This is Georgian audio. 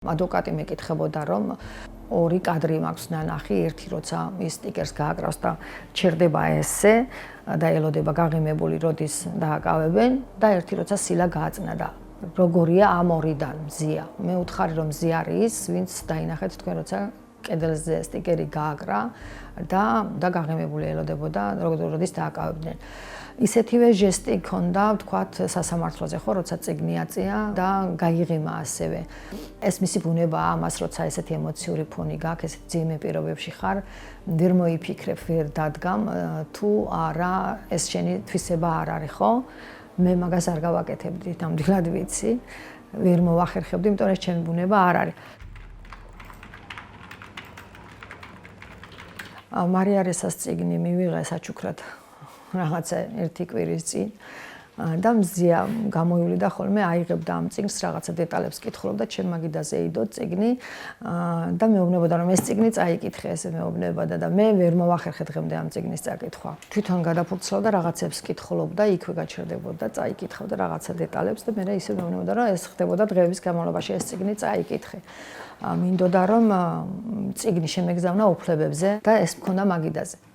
ადვოკატი მეკითხებოდა, რომ ორი კადრი მაქვს ნანახი, ერთი როცა ის სტიკერს გააკრავს და ჩერდება ესე და ელოდება გაღიმებული როდის დააკავებენ და ერთი როცა სილა გააწნა და როგორია ამ ორიდან მზია. მე ვუთხარი რომ მზი არის, ვინც დაინახეთ თქვენ როცა კედელზე სტიკერი გააკრა და გაღიმებული ელოდებოდა როდის დააკავებდნენ. ისეთივე ჟესტი ქონდა, ვთქვათ, სასამართლოზე ხო, როცა წიგნი აწია და გაიღიმა ასევე. ეს მისი ბუნებაა ამას, როცა ესეთი ემოციური ფონი გაქვს, ესეთი ძიმე პირობებში ხარ, ვერ მოიფიქრებ, ვერ დადგამ, თუ არა ეს შენი თვისება არ არის, ხო? მე მაგას არ გავაკეთებდი, ნამდვილად ვიცი, ვერ მოვახერხებდი, იმიტომ რომ ეს ჩემი ბუნება არ არის. მარიარესას წიგნი მივიღე საჩუქრად რაღაცა ერთი კვირის წინ და მზია გამოივლიდა ხოლმე აიღებდა ამ წიგნს რაღაცა დეტალებს კითხულობდა ჩემ მაგიდაზე იდო წიგნი და მეუბნებოდა რომ ეს წიგნი წაიკითხე ესე მეუბნებოდა და მე ვერ მოვახერხე დღემდე ამ წიგნის წაკითხვა თვითონ გადაფურცლავდა რაღაცებს კითხულობდა იქვე გაჩერდებოდა წაიკითხავდა რაღაცა დეტალებს და მე ისე მეუბნებოდა რომ ეს ხდებოდა დღეების განმავლობაში ეს წიგნი წაიკითხე მინდოდა რომ წიგნი შემეგზავნა უფლებებზე და ეს მქონდა მაგიდაზე